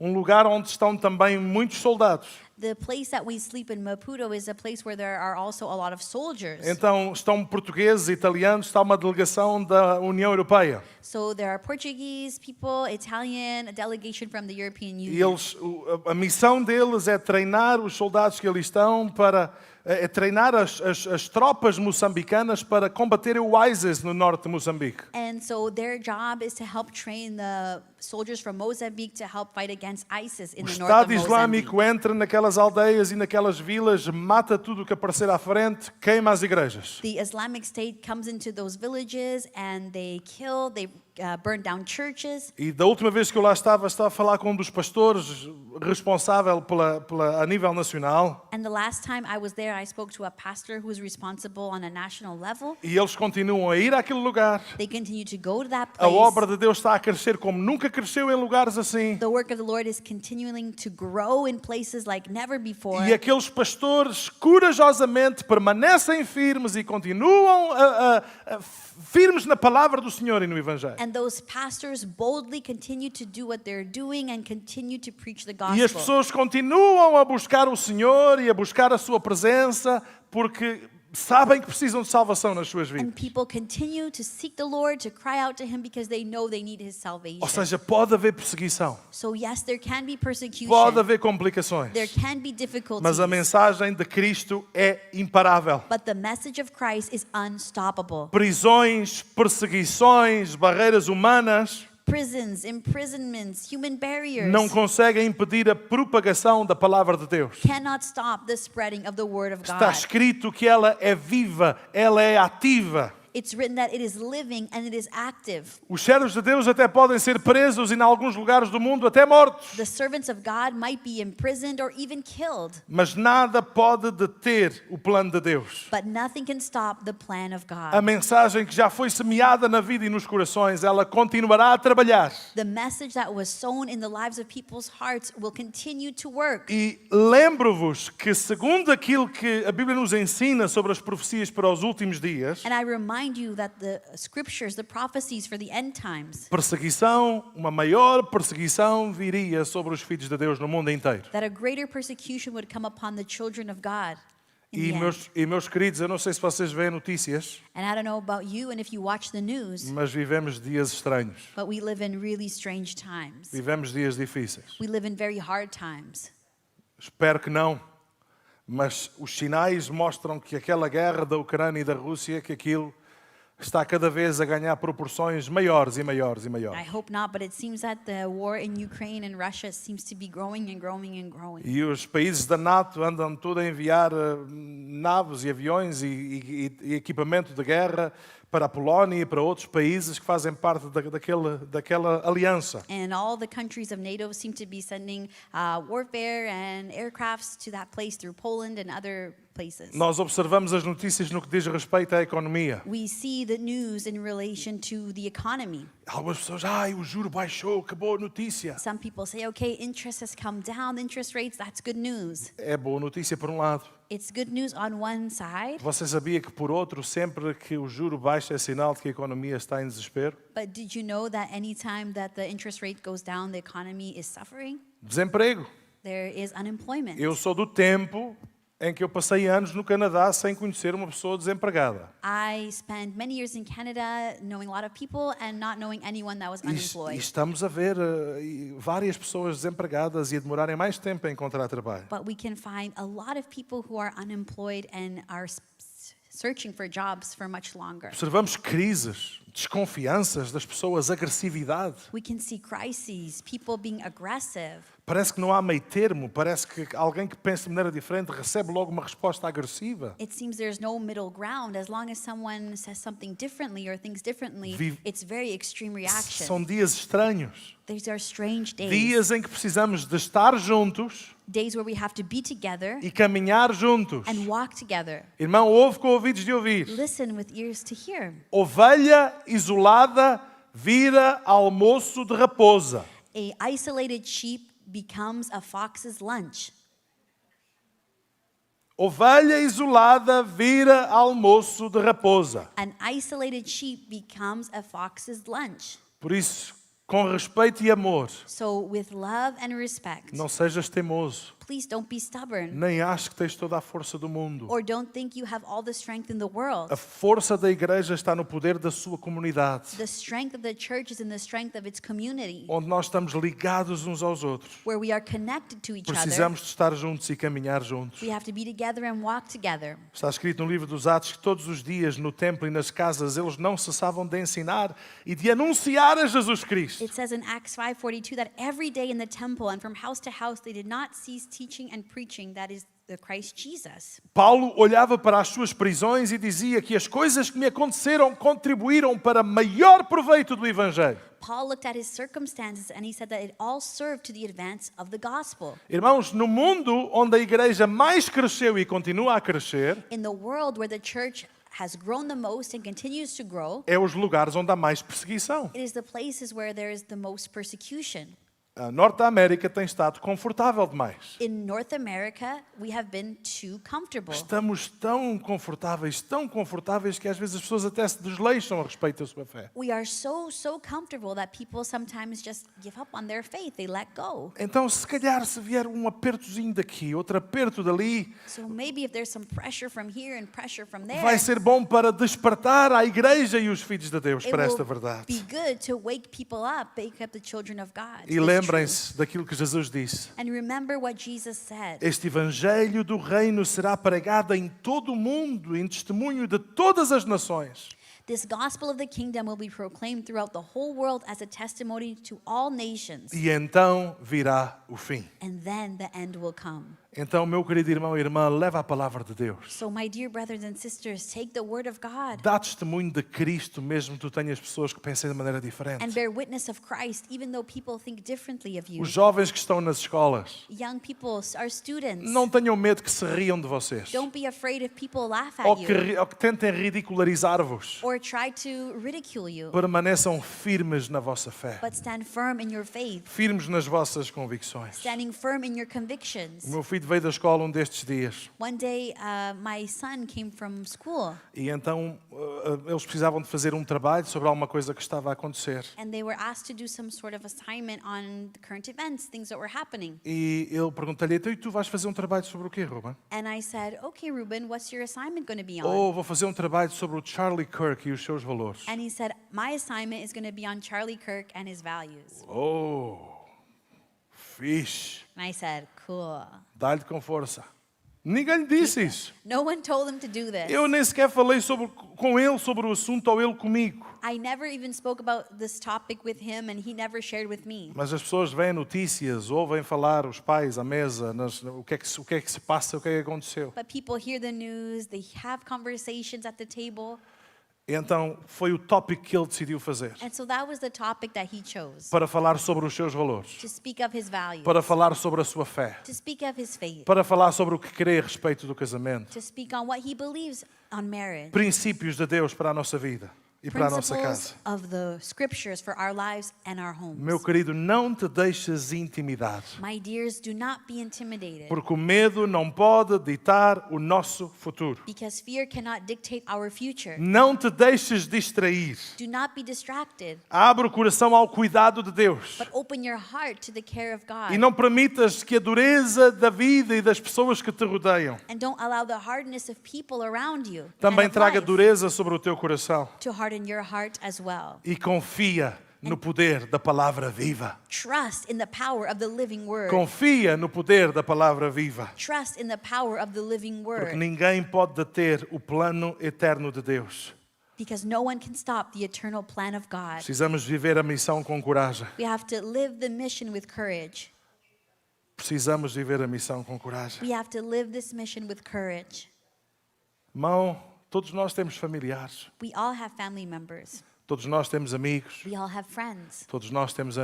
um lugar onde estão também muitos soldados. The place that we sleep in Maputo is a place where there are also a lot of soldiers. Então estão portugueses, italianos, está uma delegação da União Europeia. So there are Portuguese people, Italian, a delegation from the European E Union. a missão deles é treinar os soldados que ali estão para treinar as tropas moçambicanas para combaterem o ISIS no norte de Moçambique. And so their job is to help train the soldiers from Mozambique to help fight against ISIS in O the north of Estado Mozambique. Islâmico entra naquelas aldeias e naquelas vilas, mata tudo o que aparecer à frente, queima as igrejas. The Islamic State comes into those villages and they kill, they burn down churches. E da última vez que eu lá estava a falar com um dos pastores responsável a nível nacional. And the last time I was there, I spoke to a pastor who is responsible on a national level. E eles continuam a ir àquele lugar. They continue to go to that A place. obra de Deus está a crescer como nunca cresceu em lugares assim. The work of the Lord is continuing to grow in places like never before. E aqueles pastores corajosamente permanecem firmes e continuam firmes na palavra do Senhor e no Evangelho. And those pastors boldly continue to do what they're doing and continue to preach the gospel. E as pessoas continuam a buscar o Senhor e a buscar a sua presença, porque sabem que precisam de salvação nas suas And vidas. people continue to seek the Lord, to cry out to him because they know they need his salvation. Ou seja, pode haver perseguição, So yes, there can be persecution. pode haver complicações, There can be difficulties. mas a mensagem de Cristo é imparável. But the message of Christ is unstoppable. Prisões, perseguições, barreiras humanas Prisons, imprisonments, human barriers não conseguem impedir a propagação da palavra de Deus. cannot stop the spreading of the word of Está God. escrito que ela é viva, ela é ativa. It's written that it is living and it is active. Os servos de Deus até podem ser presos e, em alguns lugares do mundo, até mortos. The servants of God might be imprisoned or even killed, Mas nada pode deter o plano de Deus. but nothing can stop the plan of A God. mensagem que já foi semeada na vida e nos corações, ela continuará a trabalhar. The message that was sown in the lives of people's hearts will continue to work. E lembro-vos que, segundo aquilo que a Bíblia nos ensina sobre as profecias para os últimos dias, And I remind you that the scriptures, the prophecies for the end times, perseguição, uma maior perseguição viria sobre os filhos de Deus no mundo inteiro. that a greater persecution would come upon the children of God. In E the end. meus queridos, eu não sei se vocês veem notícias, And I don't know about you and if you watch the news, mas vivemos dias estranhos. but we live in really strange times. Vivemos dias difíceis. We live in very hard times. Espero que não, mas os sinais mostram que aquela guerra da Ucrânia e da Rússia, que aquilo está cada vez a ganhar proporções maiores e maiores e I maiores. hope not, but it seems that the war in Ukraine and Russia seems to be growing and growing and growing. E os países da NATO andam tudo a enviar naves e aviões e equipamento de guerra para a Polónia e para outros países que fazem parte daquela aliança. And all the countries of NATO seem to be sending warfare and aircrafts to that place through Poland and other places. Nós observamos as notícias no que diz respeito à economia. We see the news in relation to the economy. Algumas pessoas, o juro baixou, que boa notícia. Some people say, okay, interest has come down, interest rates, that's good news. É boa notícia por um lado. It's good news on one side, Você sabia que, por outro, sempre que o juro baixa é sinal de que a economia está em desespero? but did you know that anytime that the interest rate goes down, the economy is suffering? Desemprego. There is unemployment. Eu sou do tempo em que eu passei anos no Canadá sem conhecer uma pessoa desempregada. I spent many years in Canada knowing a lot of people and not knowing anyone that was E unemployed. estamos a ver várias pessoas desempregadas e a demorarem mais tempo a encontrar trabalho. But we can find a lot of people who are unemployed and are searching for jobs for much longer. Observamos crises, desconfianças das pessoas, agressividade. We can see crises, people being aggressive. Parece que não há meio termo, parece que alguém que pensa de maneira diferente recebe logo uma resposta agressiva. It seems there's no middle ground. As long as someone says something differently or thinks differently, it's very extreme reaction. São dias estranhos. These are strange days. Dias em que precisamos de estar juntos Days where we have to be together e caminhar juntos. and walk together. Irmão, ouve com ouvidos de ouvir. Listen with ears to hear. Ovelha isolada vira almoço de raposa. A isolated sheep becomes a fox's lunch. Ovelha isolada vira almoço de raposa. An isolated sheep becomes a fox's lunch. Por isso, com respeito e amor, So with love and respect, não sejas teimoso, please don't be stubborn nem aches que tens toda a força do mundo. or don't think you have all the strength in the world. A força da igreja está no poder da sua comunidade, The strength of the church is in the strength of its community, onde nós estamos ligados uns aos outros. where we are connected to each other. Precisamos de estar juntos e caminhar juntos. We have to be together and walk together. Está escrito no livro dos Atos que todos os dias no templo e nas casas eles não cessavam de ensinar e de anunciar a Jesus Cristo. It says in Acts 5:42 that every day in the temple and from house to house they did not cease teaching and preaching that is the Christ Jesus. Paulo olhava para as suas prisões e dizia que as coisas que me aconteceram contribuíram para maior proveito do Evangelho. Paul looked at his circumstances and he said that it all served to the advance of the gospel. Irmãos, no mundo onde a igreja mais cresceu e continua a crescer, In the world where the church has grown the most and continues to grow, é os lugares onde há mais perseguição. it is the places where there is the most persecution. A Norte América tem estado confortável demais. In North America, we have been too comfortable. Estamos tão confortáveis que às vezes as pessoas até se desleixam a respeito da sua fé. We are so comfortable that people sometimes just give up on their faith. They let go. Então, se calhar, se vier um apertozinho daqui, outro aperto dali, So maybe if there's some pressure from here and pressure from there, vai ser bom para despertar a igreja e os filhos de Deus it para will esta verdade. be good to wake people up, wake up the children of God. to E this lembrem-se daquilo que Jesus disse. truth. And remember what Jesus said. Este evangelho do reino será pregado em todo o mundo, em testemunho de todas as nações. This gospel of the kingdom will be proclaimed throughout the whole world as a testimony to all nations. E então virá o fim. And then the end will come. Então, meu querido irmão e irmã, leva a palavra de Deus. So my dear brothers and sisters, take the word of God Dá testemunho de Cristo, mesmo que tu tenhas pessoas que pensem de maneira and diferente. bear witness of Christ, even though people think differently of you. Os jovens que estão nas escolas, Young people, our students, não tenham medo que se riam de vocês. don't be afraid if people laugh Ou at que, you ou que tentem ridicularizar-vos. or try to ridicule you, Permaneçam firmes na vossa fé. but stand firm in your faith, Firmes nas vossas convicções. standing firm in your convictions. O meu filho veio da escola destes dias. One day, my son came from school, E então eles precisavam de fazer um trabalho sobre alguma coisa que estava a acontecer. and they were asked to do some sort of assignment on the current events, things that were happening. E eu perguntei-lhe, então, e tu vais fazer um trabalho sobre o quê, Ruben? And I said, "Okay, Ruben, what's your assignment going to be on?" Oh, vou fazer um trabalho sobre o Charlie Kirk e os seus valores. And he said, "My assignment is going to be on Charlie Kirk and his values." Oh, fixe. And I said, "Cool." Dá-lhe com força. Ninguém lhe disse isso. No one told him to do this. Eu nem sequer falei com ele sobre o assunto ou ele comigo. I never even spoke about this topic with him, and he never shared with me. Mas as pessoas veem notícias, ouvem falar os pais à mesa, o que é que se passa, o que é que aconteceu. But people hear the news, they have conversations at the table. E então foi o tópico que ele decidiu fazer. And so that was the topic that he chose, Para falar sobre os seus valores. to speak of his values, Para falar sobre a sua fé. to speak of his faith, Para falar sobre o que crê a respeito do casamento. to speak on what he believes on marriage, Princípios de Deus para a nossa vida e para a nossa principles casa. of the scriptures for our lives and our homes. Meu querido, não te deixes intimidar. My dears, do not be intimidated, Porque o medo não pode ditar o nosso futuro. because fear cannot dictate our future. Não te deixes distrair. Do not be distracted, Abre o coração ao cuidado de Deus. but open your heart to the care of God. E não permitas que a dureza da vida e das pessoas que te rodeiam And don't allow the hardness of people around you também and of traga life dureza sobre o teu coração. to harden your heart as well. E confia no poder da palavra viva. Trust in the power of the living word. Confia no poder da palavra viva. Trust in the power of the living Porque word, ninguém pode deter o plano eterno de Deus. because no one can stop the eternal plan of God. Precisamos viver a missão com coragem. We have to live the mission with courage. Precisamos viver a missão com coragem. We have to live this mission with courage. Irmão, todos nós temos familiares. We all have family members. Todos nós temos amigos. We all have friends. Todos nós temos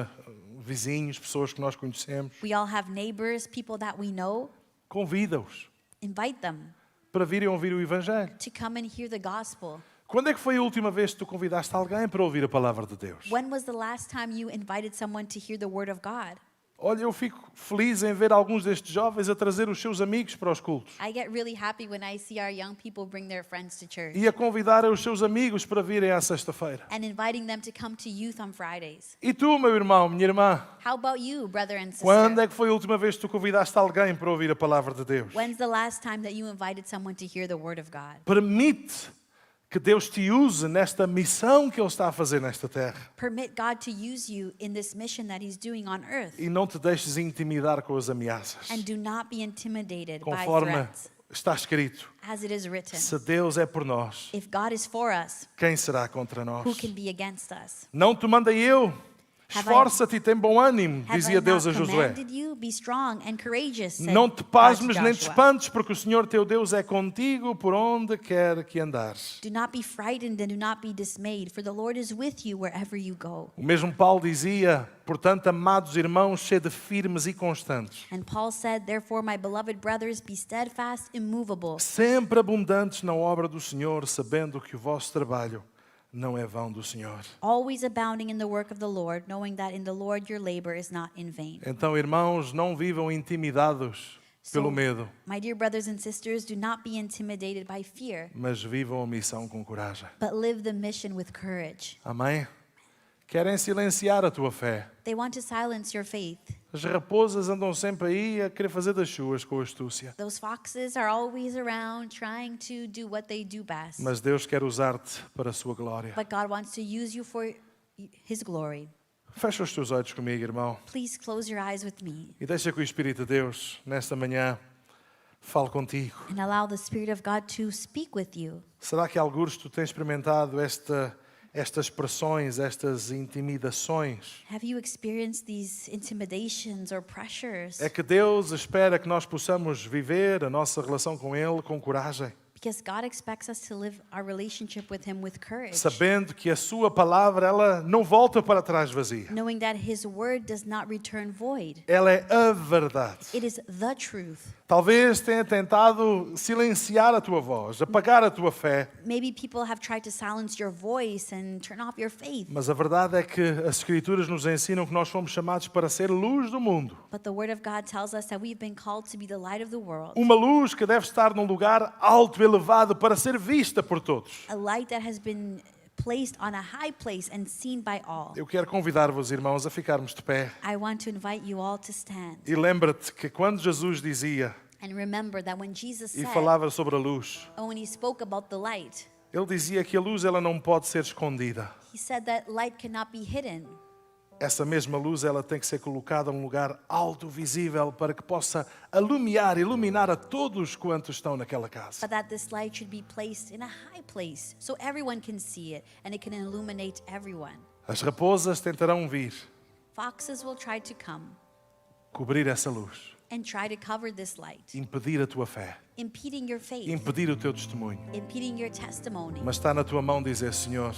vizinhos, pessoas que nós conhecemos. We all have neighbors, people that we know. Convida-os Invite them para virem ouvir o Evangelho. to come and hear the gospel. Quando é que foi a última vez que tu convidaste alguém para ouvir a palavra de Deus? When was the last time you invited someone to hear the word of God? Olha, eu fico feliz em ver alguns destes jovens a trazer os seus amigos para os cultos I get really happy when I see our young people bring their friends to church e a convidar os seus amigos para virem à sexta-feira. and inviting them to come to youth on Fridays. E tu, meu irmão, minha irmã, How about you, brother and quando sister? é que foi a última vez que tu convidaste alguém para ouvir a palavra de Deus? When's the last time that you invited someone to hear the word of God? Permite que Deus te use nesta missão que Ele está a fazer nesta terra. Permit God to use you in this mission that He's doing on earth. E não te deixes intimidar com as ameaças. And do not be intimidated by Conforme threats. está escrito, As it is written, se Deus é por nós, if God is for us, quem será contra nós? who can be against us? Não te mandei eu. Have Esforça-te e tem bom ânimo, Have dizia I Deus a not Josué. commanded you? Be strong and courageous, said Não te God to pasmes nem te Joshua. espantes, porque o Senhor teu Deus é contigo por onde quer que andares. Do not be frightened and do not be dismayed, for the Lord is with you wherever you go. O mesmo Paulo dizia, portanto, amados irmãos, sede firmes e constantes, And Paul said, therefore, my beloved brothers, be steadfast, immovable, sempre abundantes na obra do Senhor, sabendo que o vosso trabalho não é vão do Senhor. always abounding in the work of the Lord, knowing that in the Lord your labor is not in vain. Então, irmãos, não vivam intimidados pelo medo, My dear brothers and sisters, do not be intimidated by fear, mas vivam a missão com coragem. but live the mission with courage. Amém? Querem silenciar a tua fé. They want to silence your faith. As raposas andam sempre aí a querer fazer das suas com astúcia. Those foxes are always around trying to do what they do best. Mas Deus quer usar-te para a sua glória. But God wants to use you for His glory. Fecha os teus olhos comigo, irmão. Please close your eyes with me E deixa que o Espírito de Deus, nesta manhã, fale contigo. and allow the Spirit of God to speak with you. Será que alguns tu tens experimentado estas pressões, estas intimidações? Have you experienced these intimidations or pressures? É que Deus espera que nós possamos viver a nossa relação com Ele com coragem, Because God expects us to live our relationship with Him with courage, sabendo que a sua palavra ela não volta para trás vazia. knowing that His word does not return void. Ela é a verdade. It is the truth. Talvez tenha tentado silenciar a tua voz, apagar a tua fé, Maybe people have tried to silence your voice and turn off your faith. mas a verdade é que as Escrituras nos ensinam que nós fomos chamados para ser luz do mundo. But the Word of God tells us that we've been called to be the light of the world, Uma luz que deve estar num lugar alto e elevado para ser vista por todos. a light that has been placed on a high place and seen by all. Eu quero convidar-vos, irmãos, a ficarmos de pé. I want to invite you all to stand. E lembra-te que quando Jesus dizia And remember that when Jesus e said, falava sobre a luz, and when He spoke about the light, Ele dizia que a luz ela não pode ser escondida. He said that light cannot be hidden. Essa mesma luz ela tem que ser colocada num lugar alto, visível, para que possa iluminar a todos quantos estão naquela casa. But that this light should be placed in a high place so everyone can see it and it can illuminate everyone. As raposas tentarão vir Foxes will try to come cobrir essa luz, and try to cover this light, impedir a tua fé, impeding your faith, impedir o teu testemunho. impeding your testimony. Mas está na tua mão dizer, Senhor,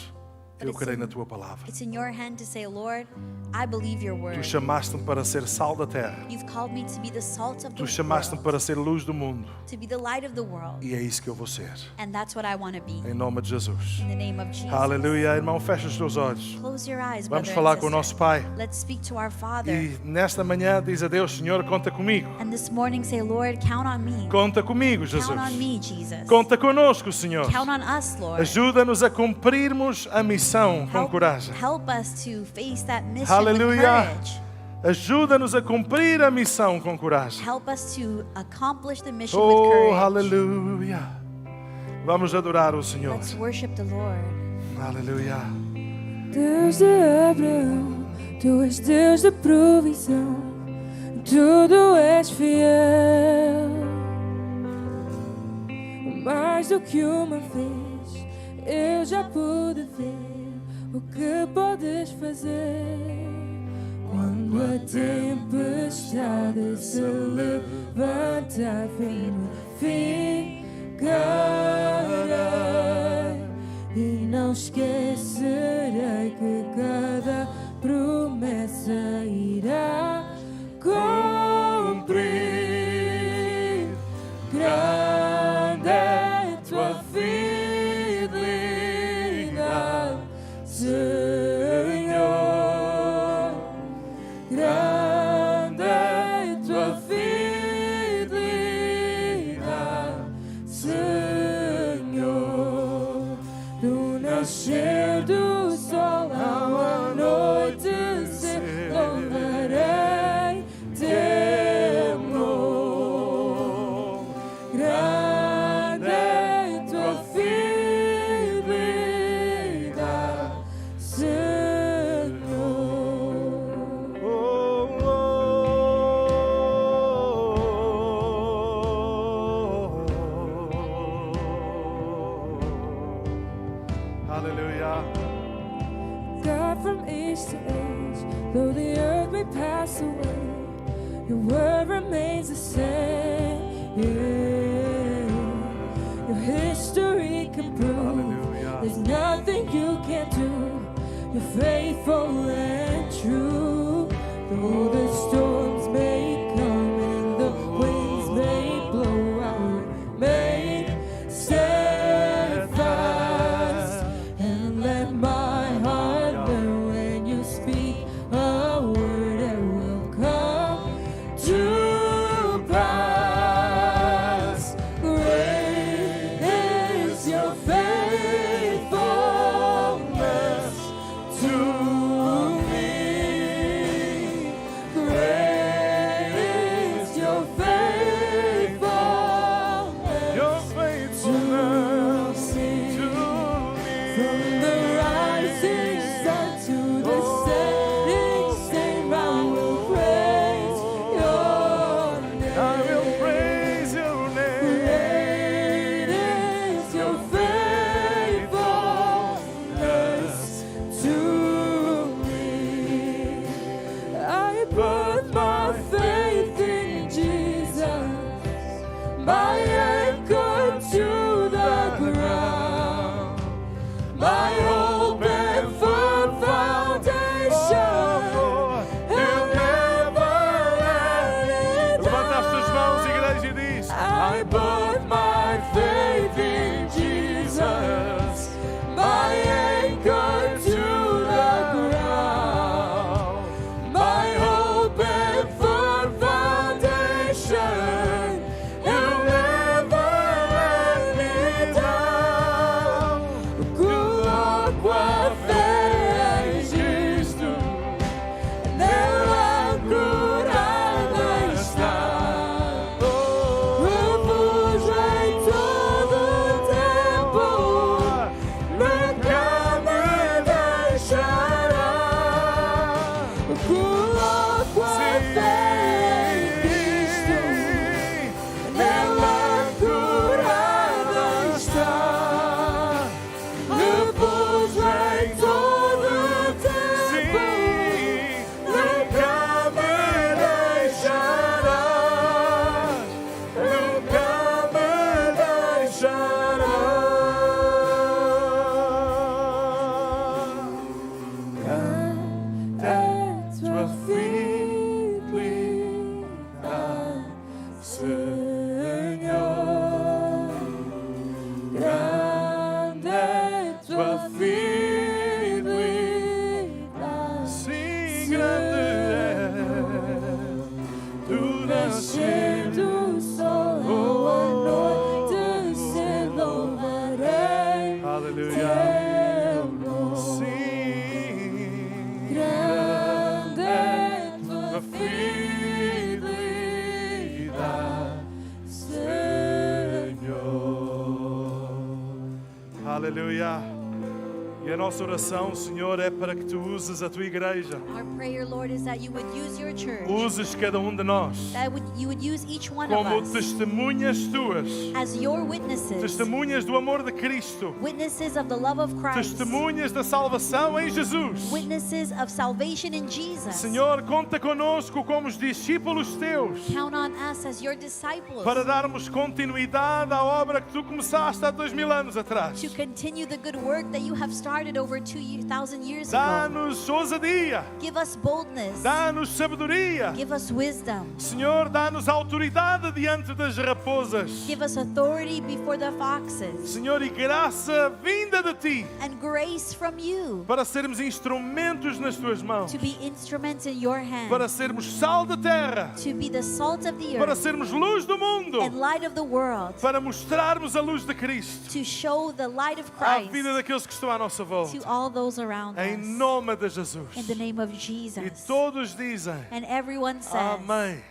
eu creio na tua palavra. It's in your hand to say, Lord, I believe your Tu word. chamaste-me para ser sal da terra. You've called me to be the salt of the Tu chamaste-me world, para ser luz do mundo. to be the light of the world. E é isso que eu vou ser. And that's what I want to be. Em nome de Jesus. In the name of Jesus. Aleluia. Irmão, fecha os teus olhos. Close your eyes, Vamos brother falar and com o nosso sister. Pai. Let's speak to our Father. E nesta manhã diz a Deus, Senhor, conta comigo. And this morning say, Lord, count on me. Conta comigo, Jesus. Count on me, Jesus. Conta conosco, Senhor. Count on us, Lord. Ajuda-nos a cumprirmos a missão com coragem. Help us to face that mission Aleluia. with courage. Ajuda-nos a cumprir a missão com coragem. Help us to accomplish the mission with Oh, courage. aleluia. Vamos adorar o Senhor. Let's worship the Lord. Aleluia. Deus de Abraão, Tu és Deus da provisão, tudo és fiel. Mais do que uma vez, eu já pude ver o que podes fazer. Quando a tempestade se levanta, firme ficarei. E não esquecerei que cada promessa irá cumprir. Grande é tua fidelidade, Senhor. Grande é tua fidelidade, Senhor. Do nascer do sol ao anoitecer, louvarei teu nome. Grande é tua fidelidade, Senhor. Aleluia. God from age to age, though the earth may pass away, your word remains the same. Yeah. Your history can prove Hallelujah. there's nothing you can't do. You're faithful and true. Though the storms may come and the winds may blow, I will remain steadfast and let my anchor to the ground, my hope and firm foundation. He'll never let me Levanta as tuas down. mãos, igreja, e diz: I put my faith in Jesus, my anchor to the ground, my hope and firm foundation. He'll never let me down. Coloco a fé em Cristo, nela curada está. Refúgio em todo tempo, nunca me deixará. Coloco a fé em Cristo, nela curada está. Refúgio em todo tempo, nunca me deixará. Nunca me deixará. At tua fidelidade, Senhor. Grande é tua fidelidade. Sim, grande é tu Nascer nascer. do sol ou à noite se louvarei Aleluia. teu nome. Sim, Grande é tua tua fidelidade, Senhor. aleluia. E a nossa oração, Senhor, é para que tu uses a tua igreja. Our prayer, Lord, is that you would use your church, Uses cada um de nós you would use each one of como us testemunhas tuas. as your witnesses, Testemunhas do amor de Cristo. witnesses of the love of Christ, Testemunhas da salvação em Jesus. witnesses of salvation in Jesus. Senhor, conta conosco como os discípulos teus Count on us as your disciples para darmos continuidade à obra que tu começaste há 2000 anos atrás. to continue the good work that you have started over 2,000 years ago. Dá-nos ousadia, Give us boldness. dá-nos sabedoria. Give us wisdom. Senhor, dá-nos autoridade diante das raposas. Give us authority before the foxes. Senhor, e graça vinda de ti And grace from you para sermos instrumentos nas tuas mãos, to be instruments in your para hand. sermos sal da terra, To be the salt of the para earth sermos luz do mundo, and light of the world. para mostrarmos a luz de Cristo To show the light of à Christ vida daqueles que estão à nossa volta. to all those around Em us. nome de Jesus. In the name of E Jesus. todos dizem And everyone says, amém.